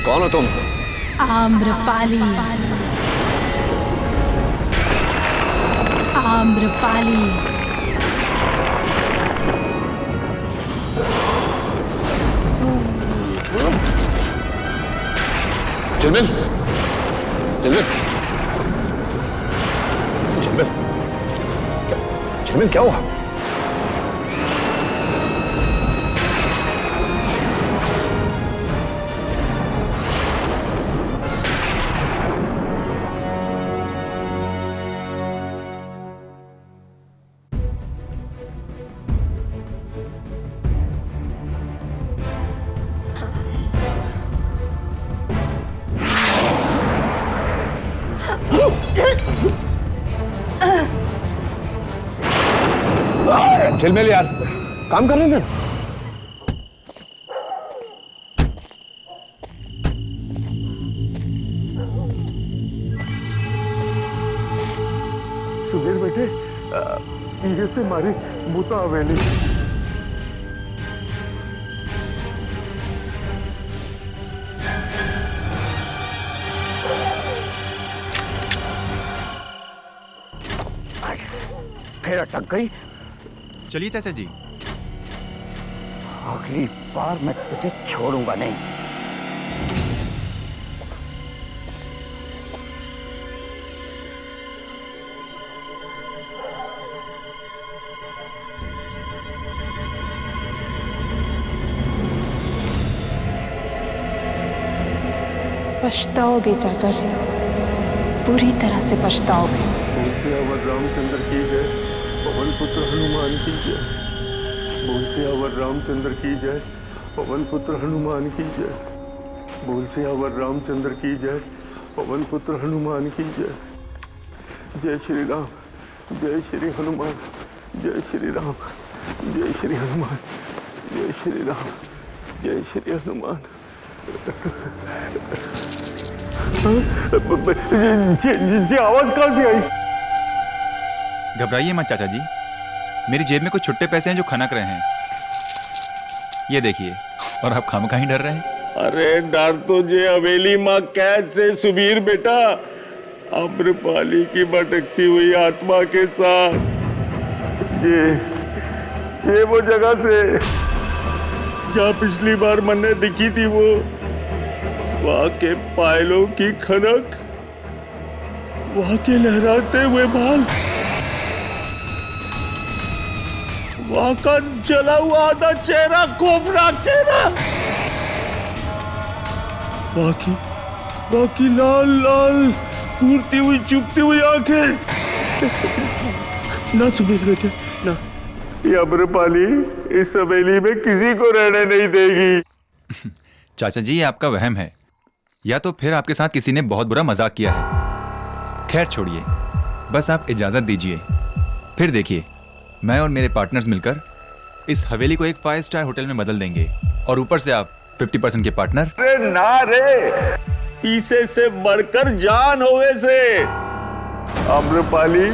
कौन हो तुम? आम्रपाली। आम्रपाली। झिलमिल, झिलमिल, झिलमिल, झिलमिल क्या हुआ? झिलमिल यार, काम कर रहे थे। सुधीर बेटे, ये से मारी बूता हवेली। फिर अटक गई। चलिए चाचा जी। अगली बार मैं तुझे छोड़ूंगा नहीं। पछताओगे चाचा जी, पूरी तरह से पछताओगे। अवर रामचंद्र की जय, पवन पुत्र हनुमान की जय। बोल से अवर रामचंद्र की जय, पवन पुत्र हनुमान की जय। बोल से अवर रामचंद्र की जय, पवन पुत्र हनुमान की जय। जय श्री राम, जय श्री हनुमान, जय श्री राम, जय श्री हनुमान, जय श्री राम, जय श्री हनुमान। जी आवाज कहां से आई? घबराइए मत चाचा जी, मेरी जेब में कुछ छुट्टे पैसे हैं जो खनक रहे हैं। ये देखिए, और आप खामखा ही डर रहे हैं। अरे डर तो जे हवेली माँ कैद से सुबीर बेटा, आम्रपाली की भटकती हुई आत्मा के साथ। ये वो जगह से जहाँ पिछली बार मैंने दिखी थी, वो वहां के पायलों की खनक, वहां के लहराते हुए बाल, वहां का जला हुआ आधा चेहरा, खौफनाक चेहरा, बाकी लाल लाल कूदती हुई चुभती हुई आंखें। ना सुबीर बेटे ना, ये आम्रपाली इस हवेली में किसी को रहने नहीं देगी। चाचा जी, ये आपका वहम है, या तो फिर आपके साथ किसी ने बहुत बुरा मजाक किया है। खैर छोड़िए, बस आप इजाजत दीजिए, फिर देखिए मैं और मेरे पार्टनर्स मिलकर इस हवेली को एक 5 स्टार होटल में बदल देंगे, और ऊपर से आप 50% के पार्टनर। अरे ना रे, पीसे से बढ़कर जान होवे से। आम्रपाली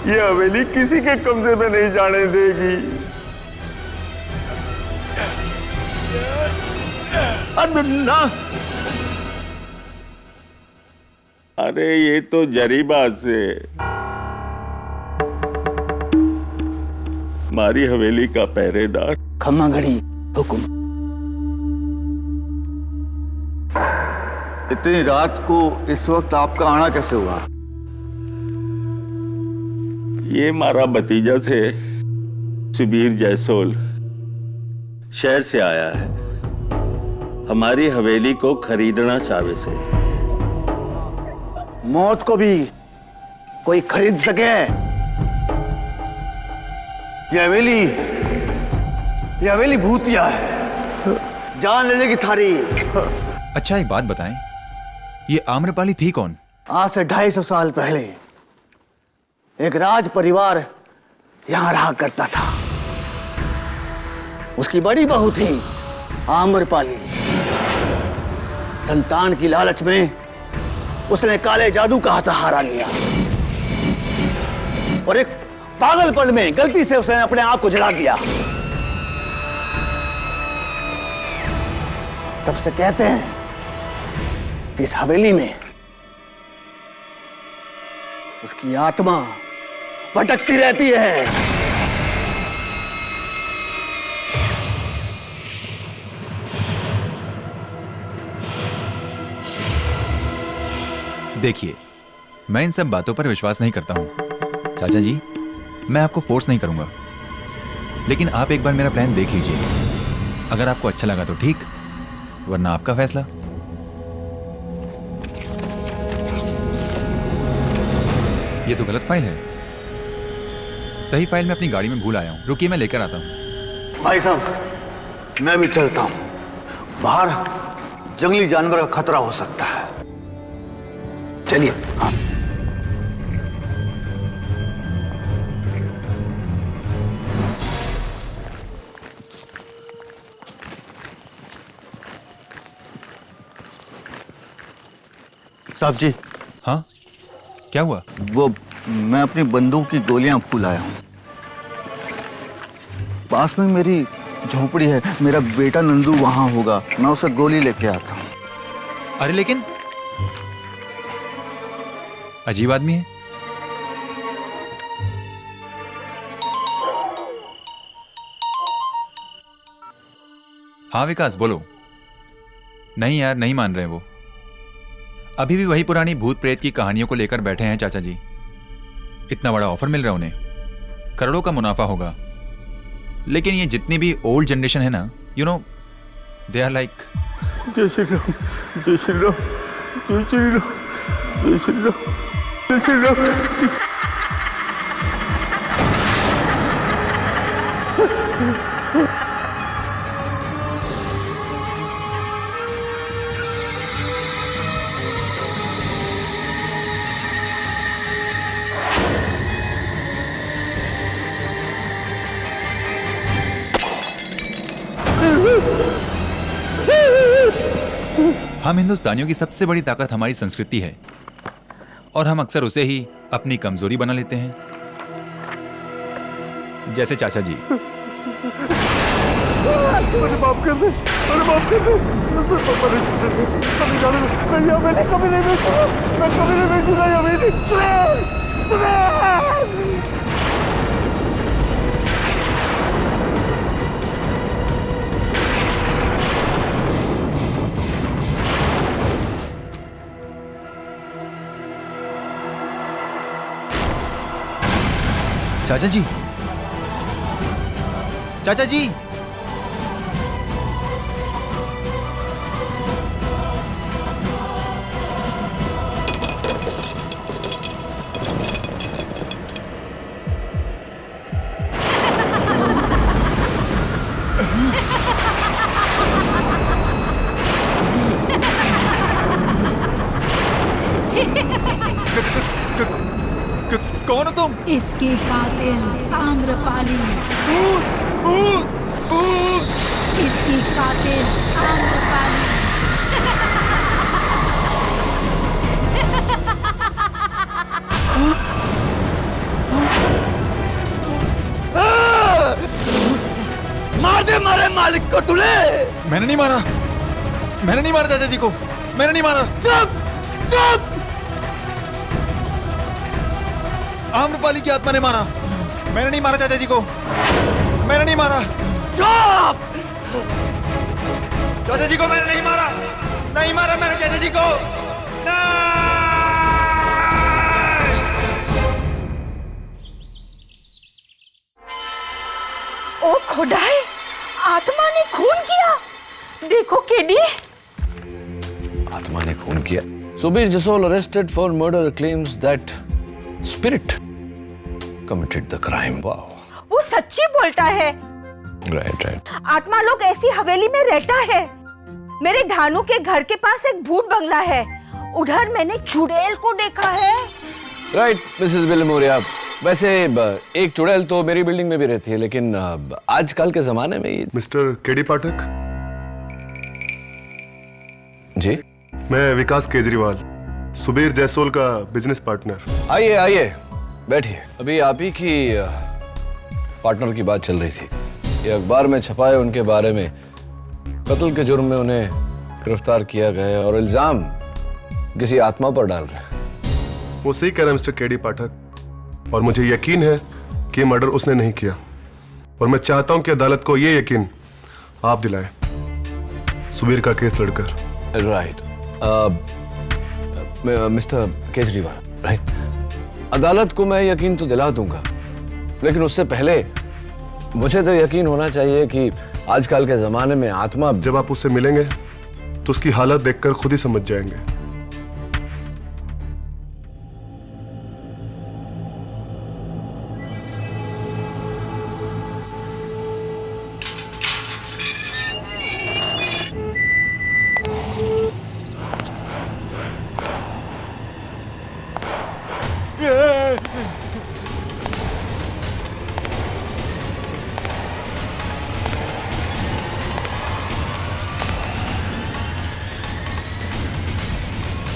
ये हवेली किसी के कब्जे में नहीं जाने देगी। ना, अरे ये तो जरी बात से हमारी हवेली का पहरेदार। खम्मा घड़ी हुक्म। इतनी रात को इस वक्त आपका आना कैसे हुआ? ये हमारा भतीजा से सुबीर जयसोल शहर से आया है, हमारी हवेली को खरीदना चाहे से। मौत को भी कोई खरीद सके? ये हवेली भूतिया है, जान ले लेगी थारी। अच्छा एक बात बताएं, ये आम्रपाली थी कौन? आज से 250 साल पहले एक राज परिवार यहां रहा करता था। उसकी बड़ी बहू थी आम्रपाली। संतान की लालच में उसने काले जादू का सहारा लिया और एक पागलपन में गलती से उसने अपने आप को जला दिया। तब से कहते हैं इस हवेली में उसकी आत्मा भटकती रहती है। देखिए, मैं इन सब बातों पर विश्वास नहीं करता हूं। चाचा जी, मैं आपको फोर्स नहीं करूंगा, लेकिन आप एक बार मेरा प्लान देख लीजिए। अगर आपको अच्छा लगा तो ठीक, वरना आपका फैसला। ये तो गलत फाइल है। सही फाइल मैं अपनी गाड़ी में भूल आया हूं। रुकिए, मैं लेकर आता हूं। भाई साहब, मैं भी चलता हूं। बाहर जंगली जानवर का खतरा हो सकता है। चलिए। हाँ। साहब जी। हाँ, क्या हुआ? वो मैं अपनी बंदूक की गोलियां भूल आया हूं। पास में मेरी झोपड़ी है, मेरा बेटा नंदू वहां होगा, मैं उसे गोली लेके आता हूं। अरे लेकिन अजीब आदमी है। हाँ विकास, बोलो। नहीं यार, नहीं मान रहे वो। अभी भी वही पुरानी भूत प्रेत की कहानियों को लेकर बैठे हैं चाचा जी। इतना बड़ा ऑफर मिल रहा है उन्हें, करोड़ों का मुनाफा होगा। लेकिन ये जितनी भी ओल्ड जनरेशन है ना, you know, they are like. जय श्री राम, जय श्री राम, जय श्री राम, जय श्री राम, जय श्री राम। हम हिंदुस्तानियों की सबसे बड़ी ताकत हमारी संस्कृति है, और हम अक्सर उसे ही अपनी कमजोरी बना लेते हैं, जैसे चाचा जी। अरे माफ कर दे, अरे माफ कर दे। मैंने कभी नहीं बेचा, मैं कभी नहीं बेचूंगा। चाचा जी, चाचा जी, कौन हो तुम? इसके कातिल आम्रपाली। इसकी कातिल आम्रपाली। मार दे मारे मालिक को तूने। मैंने नहीं मारा, मैंने नहीं मारा चाचा जी को, मैंने नहीं मारा। चुप चुप। आम्रपाली की आत्मा ने मारा। मैंने नहीं मारा चाचा जी को, मैंने नहीं मारा। चुप। चाचा जी को मैंने नहीं मारा, नहीं मारा मैंने चाचा जी को। ओ खुदाई, आत्मा ने खून किया। देखो केडी। आत्मा ने खून किया। Subir Jasol arrested for murder claims that spirit committed the crime. Wow. वो सच्ची बोलता है। Right, right. आत्मा लोग ऐसी हवेली में रहता है। मेरे धानु के घर के पास एक भूत बंगला है, उधर मैंने चुड़ैल को देखा है। Right, Mrs Bilimoria. वैसे एक चुड़ैल तो मेरी बिल्डिंग में भी रहती है, लेकिन आजकल के जमाने में ये। मिस्टर केडी पाठक, जी, मैं विकास केजरीवाल, सुबीर जयसोल का बिजनेस पार्टनर। आइए आइए, बैठिए। अभी आप ही की पार्टनर की बात चल रही थी। ये अखबार में छपा है उनके बारे में। कत्ल के जुर्म में उन्हें गिरफ्तार किया गया और इल्जाम किसी आत्मा पर डाल रहे हैं। वो सही कह रहा है मिस्टर केडी पाठक, और मुझे यकीन है कि मर्डर उसने नहीं किया, और मैं चाहता हूं कि अदालत को ये यकीन आप दिलाएं सुबीर का केस लड़कर। राइट मिस्टर केजरीवाल, राइट, अदालत को मैं यकीन तो दिला दूंगा, लेकिन उससे पहले मुझे तो यकीन होना चाहिए कि आजकल के जमाने में आत्मा। जब आप उससे मिलेंगे तो उसकी हालत देखकर खुद ही समझ जाएंगे।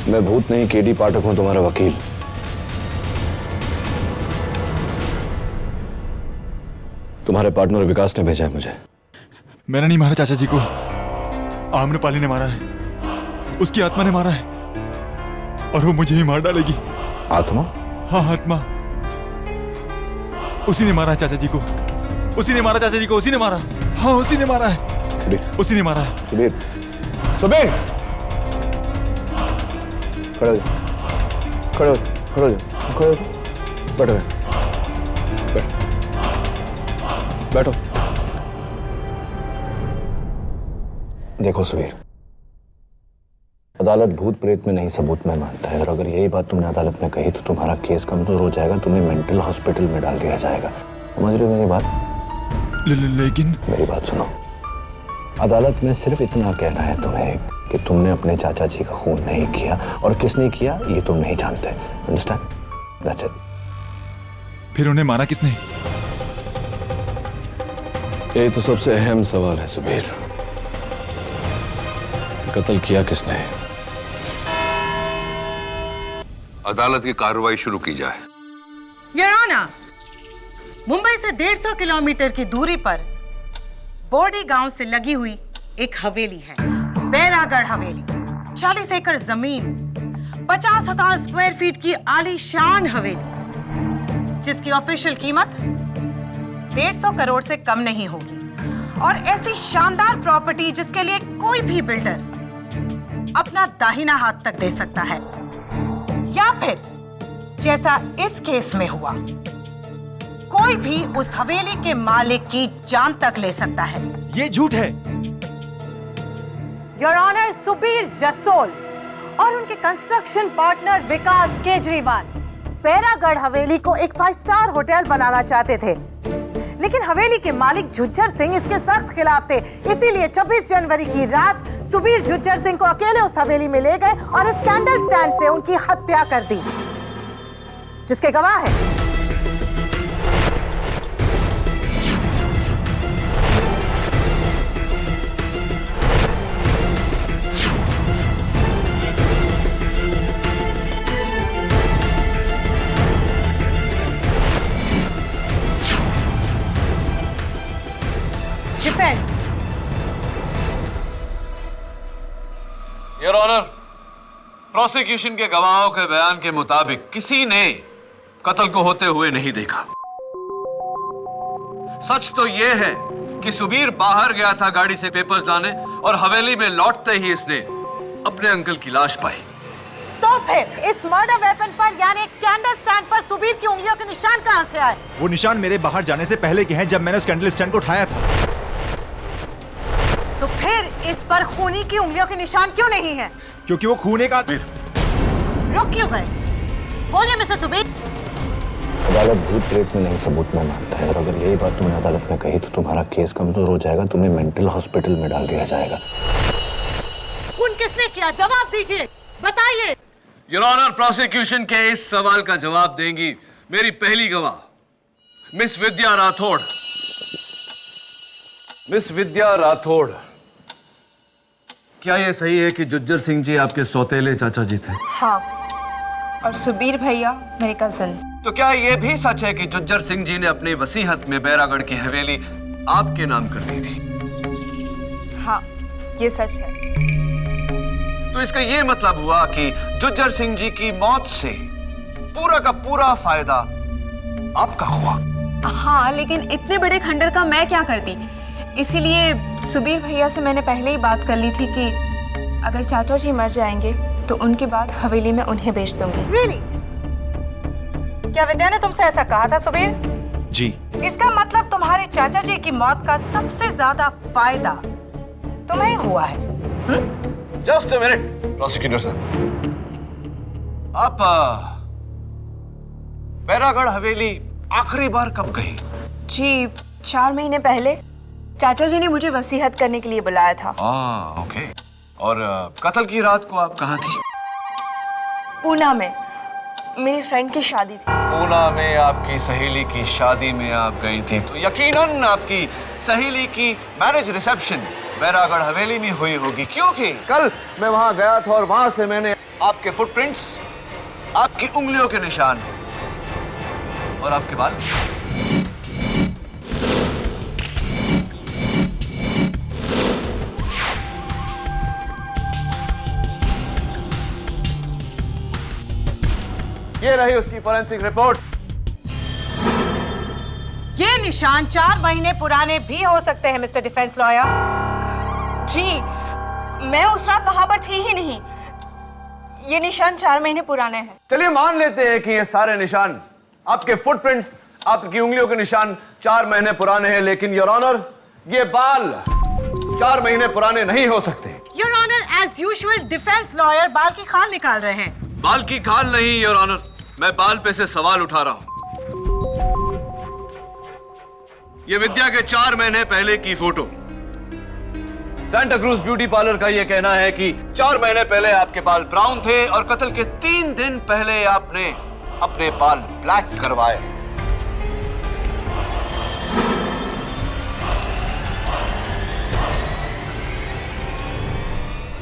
मैं भूत नहीं, केडी पाठक हूं, तुम्हारा वकील। तुम्हारे पार्टनर विकास ने भेजा है मुझे। मैंने नहीं मारा चाचा जी को, आम्रपाली ने मारा है, उसकी आत्मा ने मारा है, और वो मुझे ही मार डालेगी। आत्मा? हाँ, आत्मा। उसी ने मारा है चाचा जी को, उसी ने मारा चाचा जी को, उसी ने मारा। हाँ, उसी ने मारा है, उसी ने मारा है। सुबीर, सुबीर, खड़े हो, खड़े हो, खड़े हो, खड़े हो, बैठो, बैठो। देखो सुबीर, अदालत भूत प्रेत में नहीं सबूत में मानता है, और अगर यही बात तुमने अदालत में कही तो तुम्हारा केस कमजोर हो जाएगा, तुम्हें मेंटल हॉस्पिटल में डाल दिया जाएगा। समझ रहे हो मेरी बात? लेकिन मेरी बात सुनो, अदालत में सिर्फ इतना कहना है तुम्हें कि तुमने अपने चाचा जी का खून नहीं किया, और किसने किया ये तुम नहीं जानते। अंडरस्टैंड? That's it. फिर उन्हें मारा किसने? ये तो सबसे अहम सवाल है सुबीर, कत्ल किया किसने? अदालत की कार्रवाई शुरू की जाए। योर ऑनर, मुंबई से 150 किलोमीटर की दूरी पर बोर्डी गांव से लगी हुई एक हवेली है, बैरागढ़ हवेली। 40 एकड़ जमीन, 50,000 स्क्वायर फीट की आलीशान हवेली, जिसकी ऑफिशियल कीमत 150 करोड़ से कम नहीं होगी, और ऐसी शानदार प्रॉपर्टी जिसके लिए कोई भी बिल्डर अपना दाहिना हाथ तक दे सकता है, या फिर जैसा इस केस में हुआ, कोई भी उस हवेली के मालिक की जान तक ले सकता है। ये झूठ है। योर ऑनर, सुबीर जसोल और उनके कंस्ट्रक्शन पार्टनर विकास केजरीवाल बैरागढ़ हवेली को एक 5 स्टार होटल बनाना चाहते थे, लेकिन हवेली के मालिक झुज्जर सिंह इसके सख्त खिलाफ थे। इसीलिए 26 जनवरी की रात सुबीर झुज्जर सिंह को अकेले उस हवेली में ले गए और इस कैंडल स्टैंड से उनकी हत्या कर दी, जिसके गवाह है डिफेंस। योर ऑनर, प्रोसिक्यूशन के गवाहों के बयान के मुताबिक किसी ने कत्ल को होते हुए नहीं देखा। सच तो यह है कि सुबीर बाहर गया था गाड़ी से पेपर्स लाने, और हवेली में लौटते ही इसने अपने अंकल की लाश पाई। तो फिर इस मर्डर वेपन पर यानी कैंडल स्टैंड पर सुबीर की उंगलियों के निशान कहां से आए? वो निशान मेरे बाहर जाने से पहले के हैं, जब मैंने उस कैंडल स्टैंड को उठाया था। तो फिर इस पर खूनी की उंगलियों के निशान क्यों नहीं है? क्योंकि वो खून का। रुक क्यों गए? बोलिए मिस्टर सुबीर। अदालत भूत प्रेत में नहीं सबूत में मानता है, और अगर यही बात तुमने अदालत में कही तो तुम्हारा केस कमजोर हो जाएगा, तुम्हें मेंटल हॉस्पिटल में डाल दिया जाएगा। खून किसने किया? जवाब दीजिए, बताइए। योर ऑनर, प्रोसिक्यूशन के इस सवाल का जवाब देंगी मेरी पहली गवाह मिस विद्या राठौड़। मिस विद्या राठौड़, क्या यह सही है कि जुज्जर सिंह जी आपके सौतेले चाचा जी थे? हाँ, और सुबीर भैया मेरे कजिन। तो क्या यह भी सच है कि जुज्जर सिंह जी ने अपनी वसीयत में बैरागढ़ की हवेली आपके नाम कर दी थी? हाँ, ये सच है। तो इसका ये मतलब हुआ कि जुज्जर सिंह जी की मौत से पूरा का पूरा फायदा आपका हुआ। हाँ, लेकिन इतने बड़े खंडर का मैं क्या करती। इसीलिए सुबीर भैया से मैंने पहले ही बात कर ली थी कि अगर चाचा जी मर जाएंगे तो उनके बाद हवेली में उन्हें बेच दूंगी। Really? क्या विद्या ने तुमसे ऐसा कहा था सुबीर? जी। इसका मतलब तुम्हारे चाचा जी की मौत का सबसे ज्यादा फायदा तुम्हें हुआ है। Just a minute prosecutor sir, आप बैरागढ़ हवेली आखिरी बार कब गई? जी 4 महीने पहले चाचा जी ने मुझे वसीयत करने के लिए बुलाया था। ओके। और कत्ल की रात को आप कहाँ थी? पूना में मेरी फ्रेंड की शादी थी। पूना में आपकी सहेली की शादी में आप गई थी, तो यकीनन आपकी सहेली की मैरिज रिसेप्शन बैरागढ़ हवेली में हुई होगी, क्योंकि कल मैं वहां गया था और वहां से मैंने आपके फुटप्रिंट्स, आपकी उंगलियों के निशान और आपके बाल। ये रही उसकी फोरेंसिक रिपोर्ट। ये निशान 4 महीने पुराने भी हो सकते हैं मिस्टर डिफेंस लॉयर। जी, मैं उस रात वहां पर थी ही नहीं। ये निशान 4 महीने पुराने हैं। चलिए मान लेते हैं कि ये सारे निशान, आपके फुटप्रिंट्स, आपकी उंगलियों के निशान 4 महीने पुराने हैं, लेकिन योर ऑनर ये बाल 4 महीने पुराने नहीं हो सकते। Your honour, as usual defence lawyer बाल की खाल निकाल रहे हैं। बाल की खाल नहीं योर ऑनर, मैं बाल पे से सवाल उठा रहा हूं। ये विद्या के 4 महीने पहले की photo. Santa cruise beauty parlour का यह कहना है कि 4 महीने पहले आपके बाल ब्राउन थे और कत्ल के 3 दिन पहले आपने अपने बाल ब्लैक करवाए।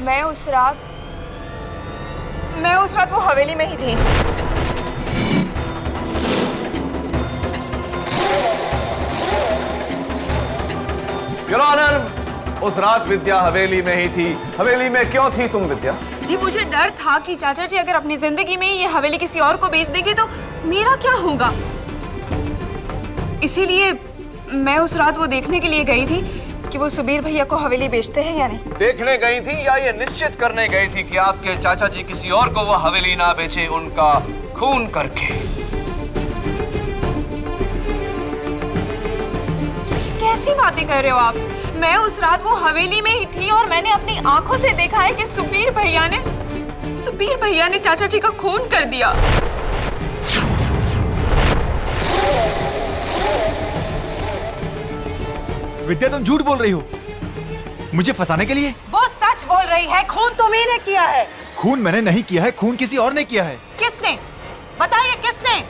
मैं उस रात वो हवेली में ही थी। योर ऑनर, उस रात विद्या हवेली में ही थी। हवेली में क्यों थी तुम विद्या? जी, मुझे डर था कि चाचा जी अगर अपनी जिंदगी में ये हवेली किसी और को बेच देंगे तो मेरा क्या होगा। इसीलिए मैं उस रात वो देखने के लिए गई थी कि वो सुबीर भैया को हवेली बेचते हैं या नहीं। देखने गई थी या ये निश्चित करने गई थी कि आपके चाचा जी किसी और को वो हवेली ना बेचे, उनका खून करके? कैसी बातें कर रहे हो आप? मैं उस रात वो हवेली में ही थी और मैंने अपनी आंखों से देखा है कि सुबीर भैया ने चाचा जी का खून कर दिया। विद्या, तुम झूठ बोल रही हो मुझे फंसाने के लिए। वो सच बोल रही है, खून तुम्ही ने किया है। खून मैंने नहीं किया है, खून किसी और ने किया है। किसने? बताइए किसने?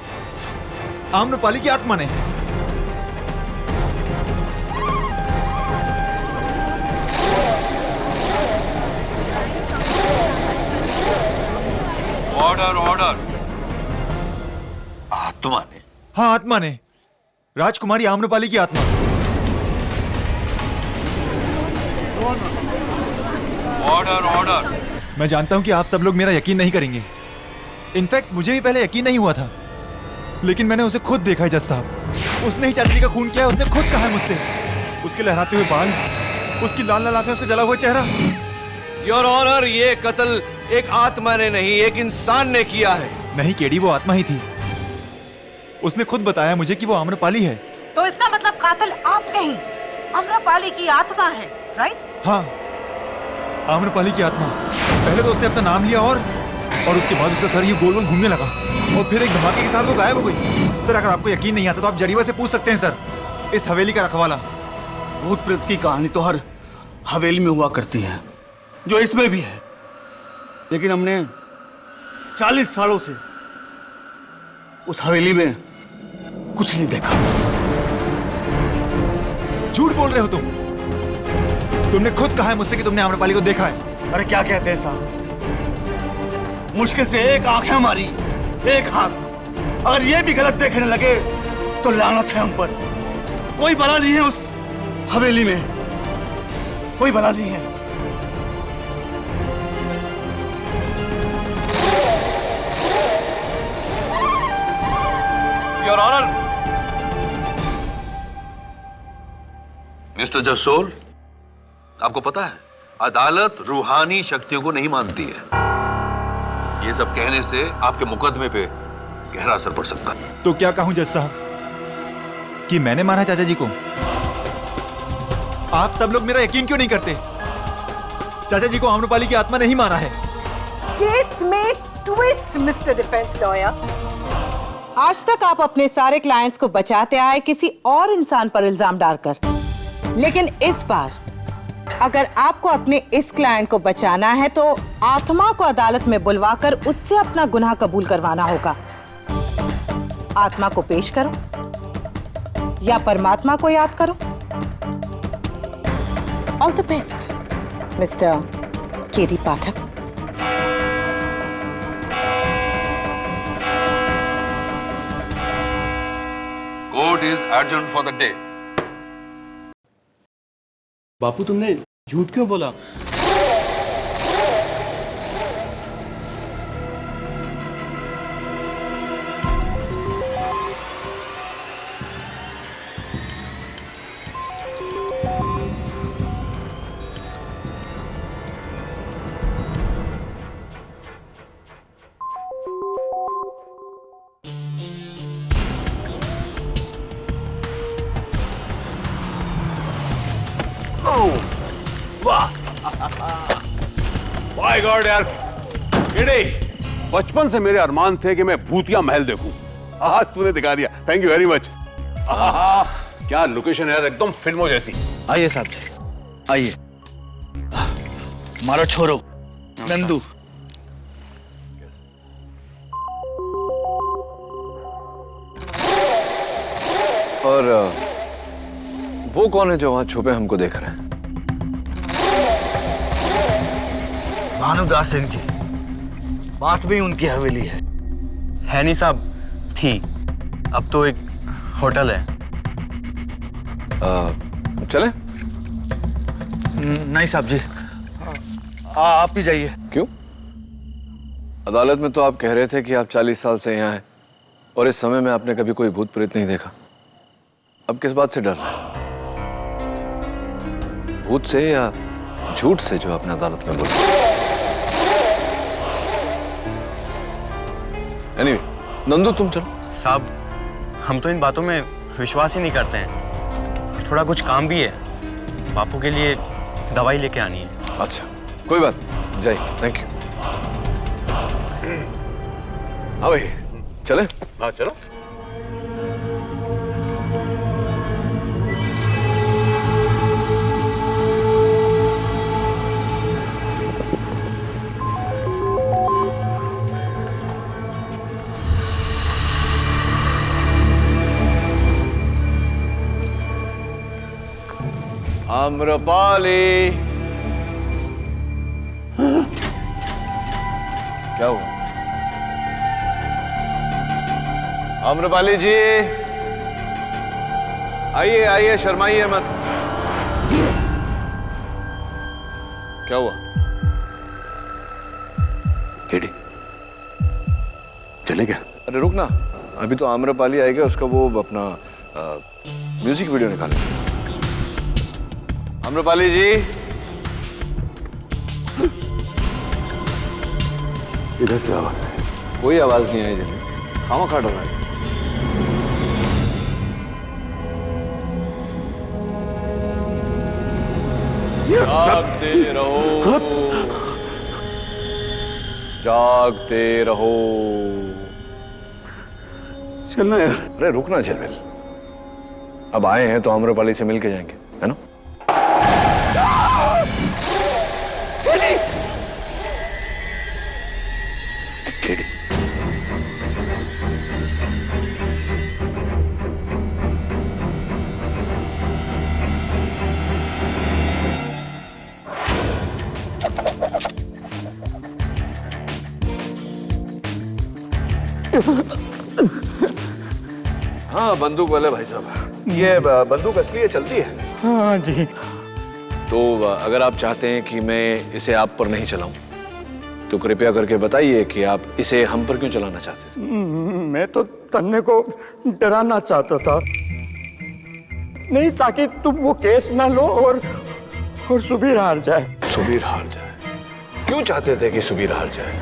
आम्रपाली की आत्मा ने। Order order. आत्मा ने? हाँ, आत्मा ने, राजकुमारी आम्रपाली की आत्मा। Order order. मैं जानता हूं कि आप सब लोग मेरा यकीन नहीं करेंगे। इनफैक्ट मुझे भी पहले यकीन नहीं हुआ था, लेकिन मैंने उसे खुद देखा है जज साहब। उसने ही चाचा जी का खून किया है, उसने खुद कहा है मुझसे। उसके लहराते हुए बाल, उसकी लाल लाल आंखें, उसका जला हुआ चेहरा। योर ऑनर, ये कत्ल एक आत्मा ने नहीं, एक इंसान ने किया है। नहीं केडी, वो आत्मा ही थी। उसने खुद बताया मुझे कि वो आम्रपाली है। तो इसका मतलब कातिल आप नहीं, आम्रपाली की आत्मा है, राइट? हाँ, आम्रपाली की आत्मा। पहले तो उसने अपना नाम लिया और उसके बाद उसका सर यूं गोल गोल घूमने लगा और फिर एक धमाके के साथ वो गायब हो गई। सर, अगर आपको यकीन नहीं आता तो आप जड़ीवा से पूछ सकते हैं सर, इस हवेली का रखवाला। भूत प्रेत की कहानी तो हर हवेली में हुआ करती है, जो इसमें भी है, लेकिन हमने 40 सालों से उस हवेली में कुछ नहीं देखा। झूठ बोल रहे हो तुम। तुमने खुद कहा है मुझसे कि तुमने आम्रपाली को देखा है। अरे क्या कहते हैं साहब, मुश्किल से एक आंख है हमारी, एक हाथ। अगर ये भी गलत देखने लगे तो लानत है हम पर। कोई भला नहीं है उस हवेली में, कोई भला नहीं है। Your honour. मिस्टर जसोल, आपको पता है अदालत रूहानी शक्तियों को नहीं मानती है। ये सब कहने से आपके मुकदमे पे गहरा असर पड़ सकता है। तो क्या कहूं जज साहब कि मैंने मारा चाचा जी को? आप सब लोग मेरा यकीन क्यों नहीं करते? चाचा जी को आम्रपाली की आत्मा नहीं मारा है। केस में ट्विस्ट मिस्टर डिफेंस लॉयर। आज तक आप अपने सारे क्लाइंट्स को बचाते आए किसी और इंसान पर इल्जाम डालकर, लेकिन इस बार अगर आपको अपने इस क्लाइंट को बचाना है तो आत्मा को अदालत में बुलवाकर उससे अपना गुनाह कबूल करवाना होगा। आत्मा को पेश करो या परमात्मा को याद करो। All the best mister KD Pathak. Court is adjourn for the day. बापू तुमने झूठ क्यों बोला? माय गॉड यार, बचपन से मेरे अरमान थे कि मैं भूतिया महल देखूं। आज तूने दिखा दिया। Thank you very much. क्या लोकेशन है यार, एकदम फिल्मों जैसी। आइए साहब जी, आइए। मारो छोरो नंदू। और वो कौन है जो वहां छुपे हमको देख रहे हैं? भानुदास सिंह जी, पास में ही उनकी हवेली है नहीं साहब, थी, अब तो एक होटल है। चले? नहीं साहब जी, आप ही जाइए। क्यों? अदालत में तो आप कह रहे थे कि आप 40 साल से यहाँ हैं और इस समय में आपने कभी कोई भूत प्रेत नहीं देखा। अब किस बात से डर रहे हैं? भूत से या झूठ से जो आपने अदालत में बोला? Anyway, नंदू तुम चलो। साहब हम तो इन बातों में विश्वास ही नहीं करते हैं। थोड़ा कुछ काम भी है, बापू के लिए दवाई लेके आनी है। अच्छा कोई बात, जय, थैंक यू। हाँ भाई चले? हाँ चलो। आम्रपाली, क्या हुआ? आम्रपाली जी आइए आइए, शर्माइए मत। क्या हुआ? केडी चले क्या? अरे रुक ना, अभी तो आम्रपाली आएगा, उसका वो अपना म्यूजिक वीडियो निकालेंगे। आम्रपाली जी, इधर से आवाज है। कोई आवाज नहीं आई जिन्हें, खामा खा डरा है। जागते रहो, जागते रहो। चलना यार। अरे रुकना झलवेल, अब आए हैं तो आम्रपाली से मिल के जाएंगे, है ना? केडी हाँ बंदूक वाले भाई साहब, ये बंदूक असली है, चलती है? हाँ जी। तो अगर आप चाहते हैं कि मैं इसे आप पर नहीं चलाऊं तो कृपया करके बताइए कि आप इसे हम पर क्यों चलाना चाहते थे? मैं तो तन्ने को डराना चाहता था, नहीं ताकि तुम वो केस ना लो और सुबीर हार जाए। सुबीर हार जाए? क्यों चाहते थे कि सुबीर हार जाए?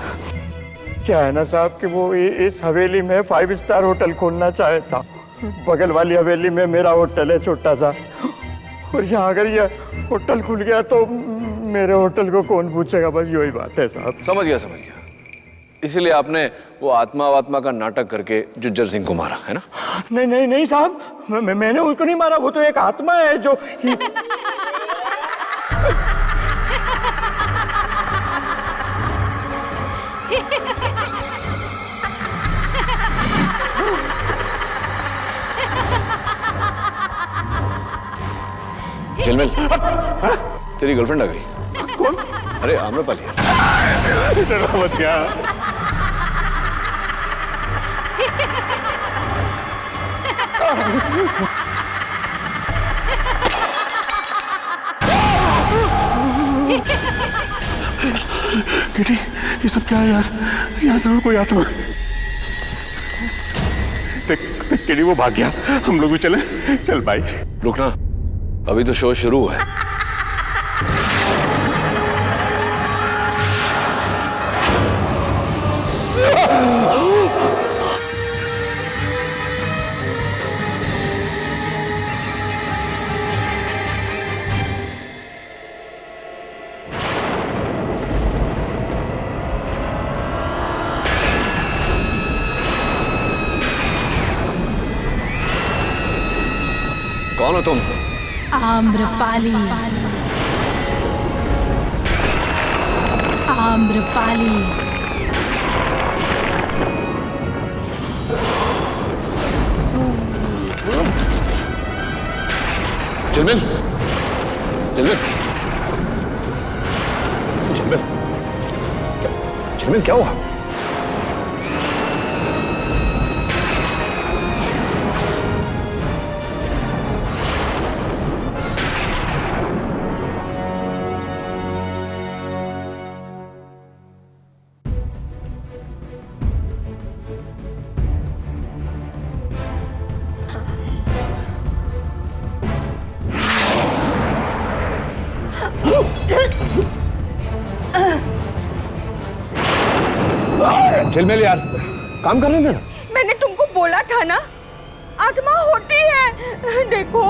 क्या है ना साहब कि वो इस हवेली में 5 स्टार होटल खोलना चाहता। बगल वाली हवेली में मेरा होटल है छोटा सा, और यहाँ अगर ये होटल खुल गया तो मेरे होटल को कौन पूछेगा, बस यही बात है साहब। समझ गया। इसीलिए आपने वो आत्मा का नाटक करके जुज्जर सिंह को मारा है ना? नहीं साहब, मैंने उसको नहीं मारा, वो तो एक आत्मा है जो झिलमिल, तेरी गर्लफ्रेंड आ गई। कौन? अरे आम्रपाली। किटी, ये सब क्या है यार? यहाँ जरूर कोई आत्मा है। किटी वो भाग गया, हम लोग भी चले। चल भाई। रुकना, अभी तो शो शुरू है। कौन हो तुम? आम्रपाली। आम्रपाली। झिलमिल, क्या हुआ? झिलमिल यार, काम करने देना। मैंने तुमको बोला था ना, आत्मा होती है। देखो।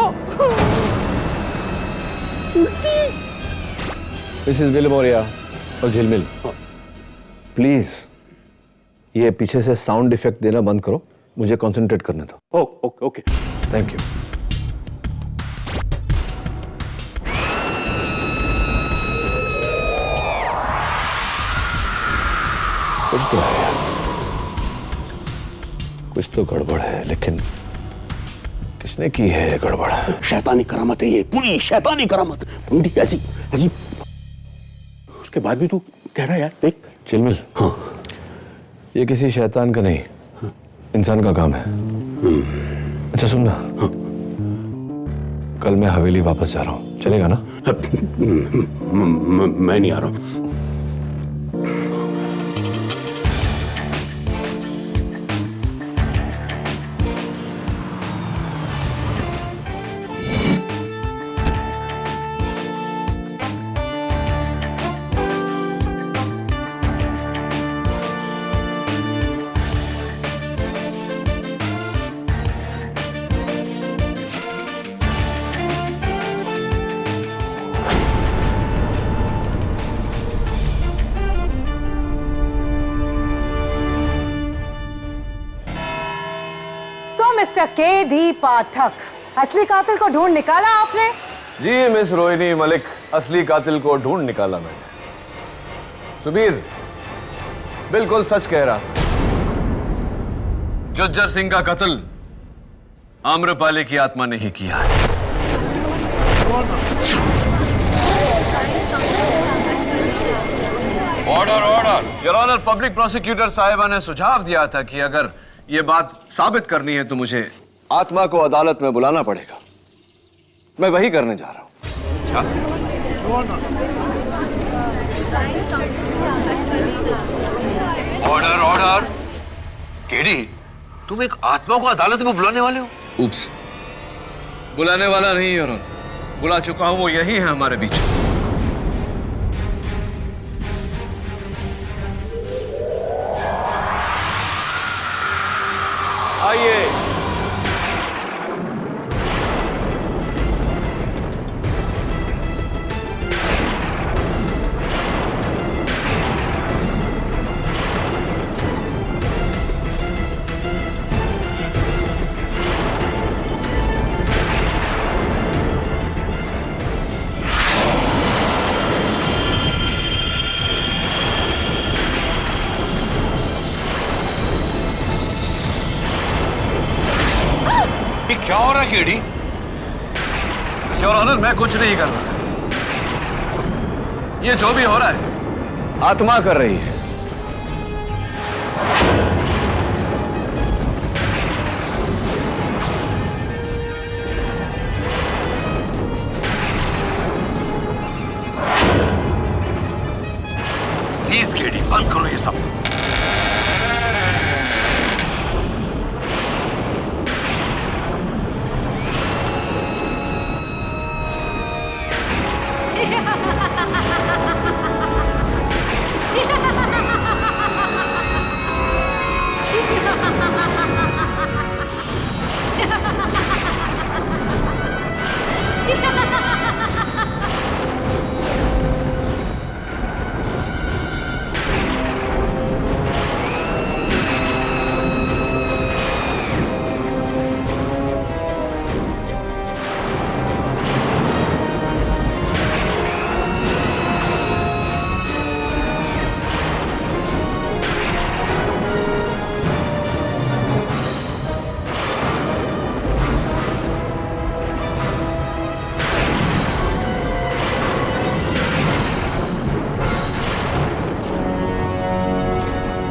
मिसेस विलिमोरिया और झिलमिल, प्लीज ये पीछे से साउंड इफेक्ट देना बंद करो, मुझे कंसंट्रेट करने दो। ओके। Thank you. कुछ तो है यार, कुछ तो गड़बड़ है, लेकिन किसने की है गड़बड़? शैतानी करामत है ये, पूरी शैतानी करामत। ऐसी उसके बाद भी तू कह रहा है यार। देख चिलमिल, हाँ, ये किसी शैतान का नहीं, इंसान का काम है। अच्छा सुनना, हाँ। कल मैं हवेली वापस जा रहा हूँ, चलेगा ना? मैं नहीं आ रहा हूँ। Mister KD. पाठक, असली कातिल को ढूंढ निकाला आपने? जी मिस रोहिणी मलिक, असली कातिल को ढूंढ निकाला मैंने। सुबीर बिल्कुल सच कह रहा था। जुज्जर सिंह का कत्ल आम्रपाली की आत्मा ने ही किया है। Order. Your honour, public prosecutor साहिबा ने सुझाव दिया था कि अगर ये बात साबित करनी है तो मुझे आत्मा को अदालत में बुलाना पड़ेगा। मैं वही करने जा रहा हूं। ऑर्डर। केडी, तुम एक आत्मा को अदालत में बुलाने वाले हो? उप्स, बुलाने वाला नहीं योर ऑनर, बुला चुका हूं, वो यही है हमारे बीच। आइए। क्या हो रहा है केडी? योर ऑनर, मैं कुछ नहीं कर रहा। ये जो भी हो रहा है आत्मा कर रही है। प्लीज केडी, बंद करो ये सब।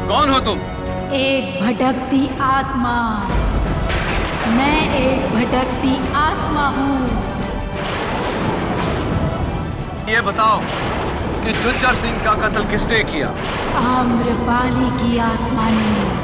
कौन हो तुम? एक भटकती आत्मा। मैं एक भटकती आत्मा हूँ। ये बताओ कि जुज्जर सिंह का कत्ल किसने किया? आम्रपाली की आत्मा ने।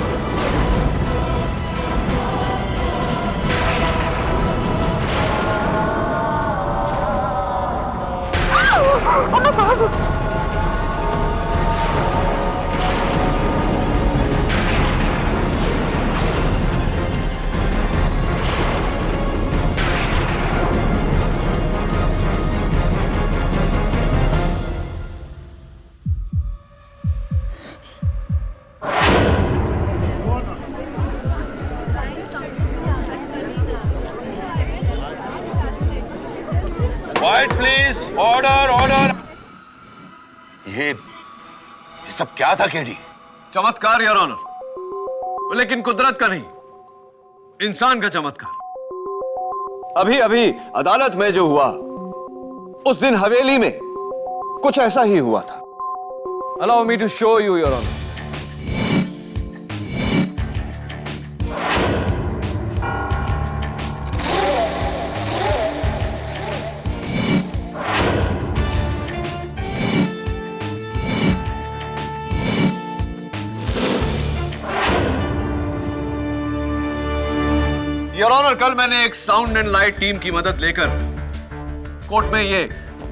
Quiet please, order, order। ये सब क्या था केडी? चमत्कार योर ऑनर, लेकिन कुदरत का नहीं, इंसान का चमत्कार। अभी अभी अदालत में जो हुआ, उस दिन हवेली में कुछ ऐसा ही हुआ था। Allow me to show you your honour. Your honour, कल मैंने एक साउंड एंड लाइट टीम की मदद लेकर कोर्ट में ये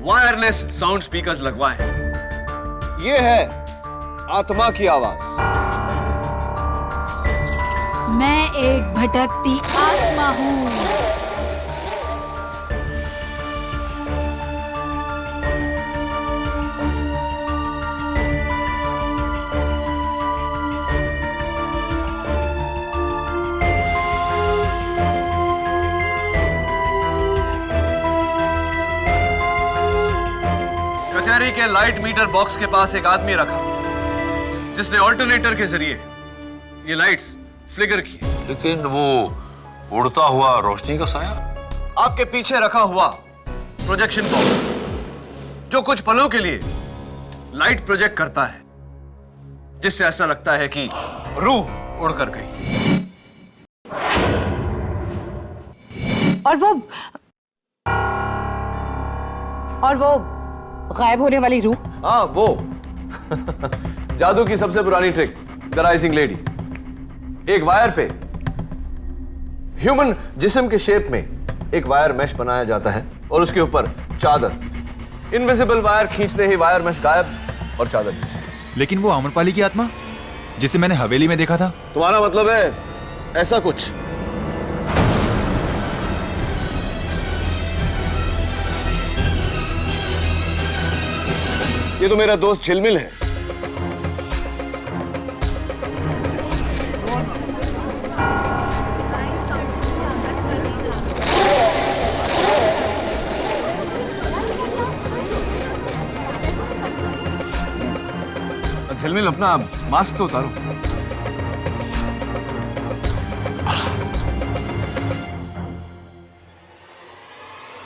वायरलेस साउंड स्पीकर्स लगवाए हैं। ये है आत्मा की आवाज। मैं एक भटकती आत्मा हूँ। कचहरी के लाइट मीटर बॉक्स के पास एक आदमी रखा जिसने ऑल्टरनेटर के जरिए ये लाइट्स फ्लिकर की। लेकिन वो उड़ता हुआ रोशनी का साया? आपके पीछे रखा हुआ प्रोजेक्शन बॉक्स जो कुछ पलों के लिए लाइट प्रोजेक्ट करता है, जिससे ऐसा लगता है कि रूह उड़कर गई। और वो गायब होने वाली रूह? हाँ, वो जादू की सबसे पुरानी ट्रिक, द राइजिंग लेडी। एक वायर पे ह्यूमन जिस्म के शेप में एक वायर मैश बनाया जाता है और उसके ऊपर चादर। इनविजिबल वायर खींचते ही वायर मैश गायब और चादर नीचे। लेकिन वो आम्रपाली की आत्मा जिसे मैंने हवेली में देखा था। तुम्हारा मतलब है ऐसा कुछ? ये तो मेरा दोस्त झिलमिल है। झिलमिल अपना मास्क तो उतारो।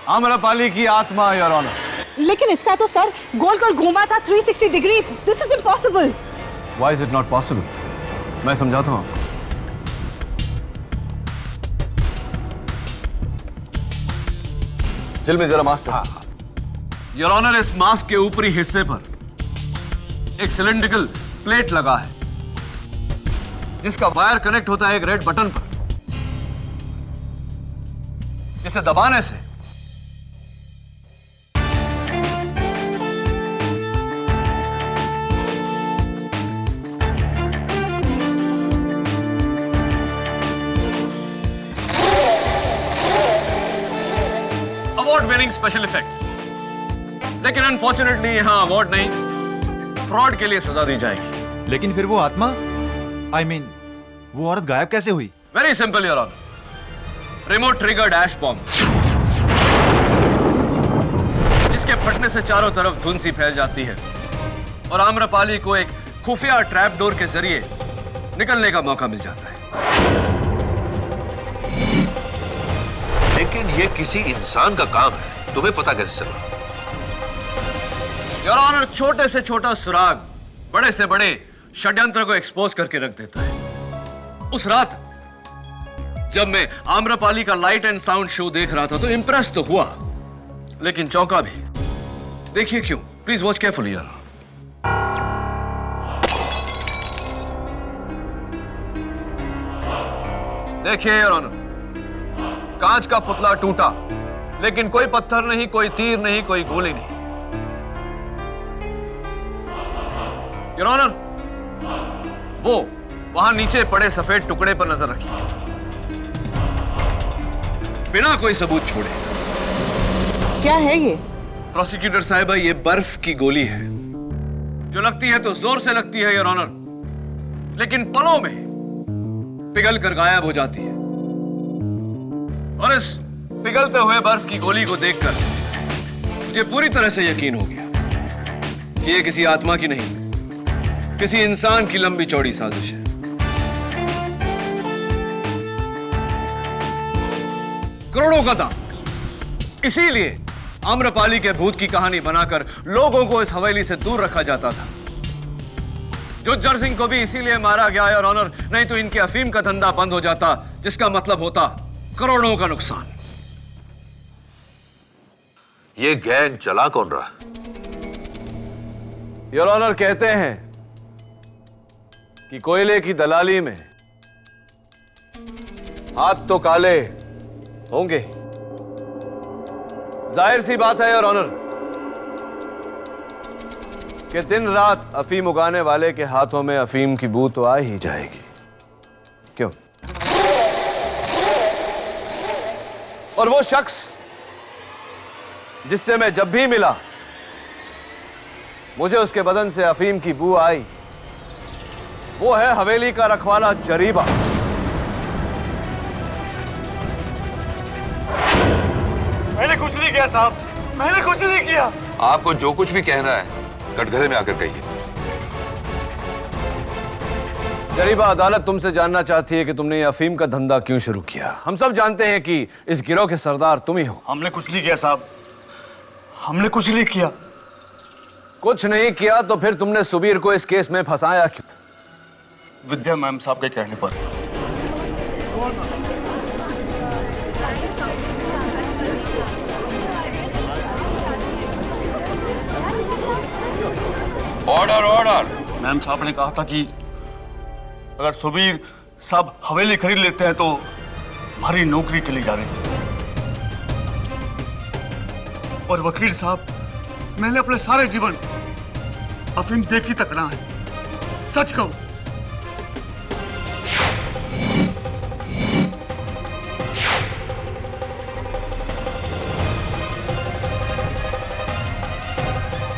आम्रपाली की आत्मा योर ऑनर। लेकिन इसका तो सर गोल गोल घूमा था 360 degree. This is impossible. Why is it not possible? मैं समझाता हूं। झिलमिल जरा मास्क। योर ऑनर, इस मास्क के ऊपरी हिस्से पर एक सिलिंड्रिकल प्लेट लगा है जिसका वायर कनेक्ट होता है एक रेड बटन पर, जिसे दबाने से अवार्ड विनिंग स्पेशल इफेक्ट्स। लेकिन अनफॉर्चुनेटली यहां अवार्ड नहीं, फ्रॉड के लिए सजा दी जाएगी। लेकिन फिर वो आत्मा I mean, वो औरत गायब कैसे हुई? Very simple your honour. Remote triggered ash bomb, जिसके फटने से चारों तरफ धुंध सी फैल जाती है और आम्रपाली को एक खुफिया ट्रैप डोर के जरिए निकलने का मौका मिल जाता है। लेकिन ये किसी इंसान का काम है, तुम्हें पता कैसे चला? योर ऑनर, छोटे से छोटा सुराग बड़े से बड़े षड्यंत्र को एक्सपोज करके रख देता है। उस रात जब मैं आम्रपाली का लाइट एंड साउंड शो देख रहा था तो इंप्रेस तो हुआ, लेकिन चौंका भी। देखिए क्यों, प्लीज वॉच केयरफुली यार। देखिए योर ऑनर, कांच का पुतला टूटा, लेकिन कोई पत्थर नहीं, कोई तीर नहीं, कोई गोली नहीं। योर ऑनर, वो वहां नीचे पड़े सफेद टुकड़े पर नजर रखिए, बिना कोई सबूत छोड़े। क्या है ये? प्रोसिक्यूटर साहिबा, ये बर्फ की गोली है जो लगती है तो जोर से लगती है योर ऑनर, लेकिन पलों में पिघल कर गायब हो जाती है। और इस पिघलते हुए बर्फ की गोली को देखकर मुझे पूरी तरह से यकीन हो गया कि ये किसी आत्मा की नहीं, किसी इंसान की लंबी चौड़ी साजिश है। करोड़ों का दाम। इसीलिए आम्रपाली के भूत की कहानी बनाकर लोगों को इस हवेली से दूर रखा जाता था। जुज्जर सिंह को भी इसीलिए मारा गया है और ऑनर, नहीं तो इनके अफीम का धंधा बंद हो जाता, जिसका मतलब होता करोड़ों का नुकसान। ये गैंग चला कौन रहा? योर ऑनर, कहते हैं कि कोयले की दलाली में हाथ तो काले होंगे। जाहिर सी बात है योर ऑनर कि दिन रात अफीम उगाने वाले के हाथों में अफीम की बू तो आ ही जाएगी। क्यों? और वो शख्स जिससे मैं जब भी मिला मुझे उसके बदन से अफीम की बू आई, वो है हवेली का रखवाला जरीबा। मैंने कुछ नहीं किया साहब, मैंने कुछ नहीं किया। आपको जो कुछ भी कहना है कटघरे में आकर कहिए। जरीबा, अदालत तुमसे जानना चाहती है कि तुमने ये अफीम का धंधा क्यों शुरू किया। हम सब जानते हैं कि इस गिरोह के सरदार तुम ही हो। हमने कुछ नहीं किया साहब, हमने कुछ नहीं किया। कुछ नहीं किया तो फिर तुमने सुबीर को इस केस में फंसाया क्यों? विद्या मैम साहब के कहने पर। Order order. मैम साहब ने कहा था कि अगर सुबीर साहब हवेली खरीद लेते हैं तो हमारी नौकरी चली जाएगी। और वकील साहब, मैंने अपने सारे जीवन अफीम देखी तक ना है, सच कहूं।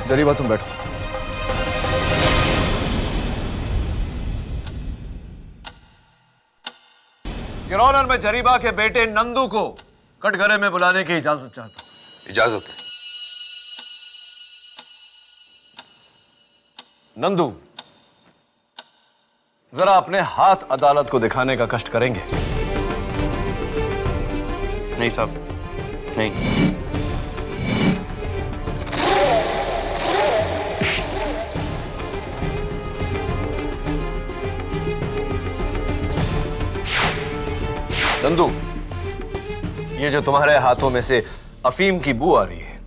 जरीबा तुम बैठो। योर ऑनर, मैं जरीबा के बेटे नंदू को कटघरे में बुलाने की इजाजत चाहता हूं। इजाजत है। नंदू, जरा अपने हाथ अदालत को दिखाने का कष्ट करेंगे? नहीं साहब, नहीं। नंदू, ये जो तुम्हारे हाथों में से अफीम की बू आ रही है,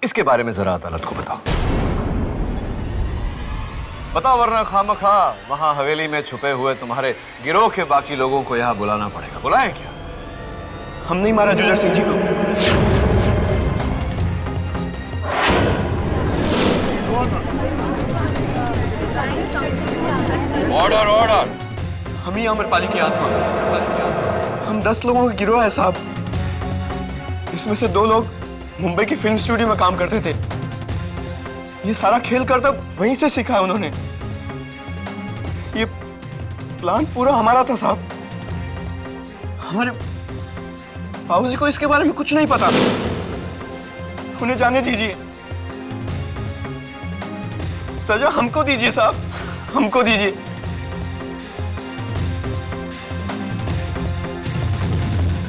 इसके बारे में जरा अदालत को बताओ। बताओ, वरना खामखा वहां हवेली में छुपे हुए तुम्हारे गिरोह के बाकी लोगों को यहां बुलाना पड़ेगा। बुलाएं क्या? हम नहीं मारा जुजर सिंह जी को। Order order. हम ही अमरपाली की आत्मा। हम 10 लोगों का गिरोह है साहब। इसमें से 2 लोग मुंबई की फिल्म स्टूडियो में काम करते थे। ये सारा खेल करता वहीं से सीखा है उन्होंने। ये प्लान पूरा हमारा था साहब। हमारे बाबूजी को इसके बारे में कुछ नहीं पता। उन्हें जाने दीजिए। सजा हमको दीजिए साहब, हमको दीजिए।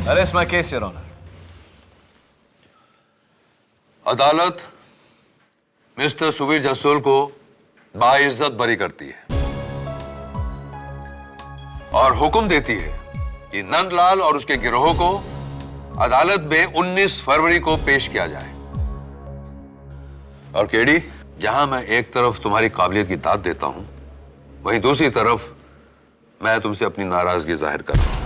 Arrest my case, your honour. अदालत मिस्टर सुबीर जसोल को बाइज्जत बरी करती है और हुक्म देती है कि नंदलाल और उसके गिरोह को अदालत में 19 फरवरी को पेश किया जाए। और केडी, जहां मैं एक तरफ तुम्हारी काबिलियत की दाद देता हूं, वहीं दूसरी तरफ मैं तुमसे अपनी नाराजगी जाहिर कर रहा हूं।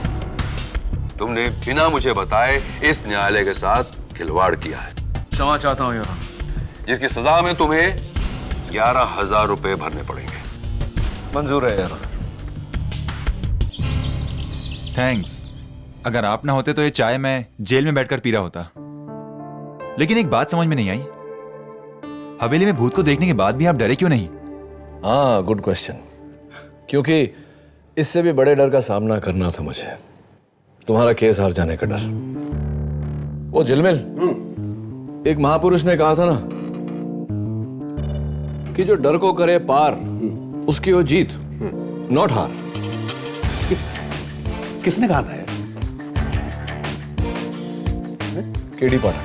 तुमने बिना मुझे बताए इस न्यायालय के साथ खिलवाड़ किया है। क्षमा चाहता हूं योर ऑनर। जिसकी सजा में तुम्हें 11,000 रुपए भरने पड़ेंगे। मंजूर है योर ऑनर। थैंक्स। अगर आप ना होते तो ये चाय मैं जेल में बैठकर पी रहा होता। लेकिन एक बात समझ में नहीं आई, हवेली में भूत को देखने के बाद भी आप डरे क्यों नहीं? हाँ, गुड क्वेश्चन। क्योंकि इससे भी बड़े डर का सामना करना था मुझे, तुम्हारा केस हार जाने का डर। वो झिलमिल, एक महापुरुष ने कहा था ना कि जो डर को करे पार उसकी वो जीत, नॉट हार। किसने कहा था? केडी पाठक।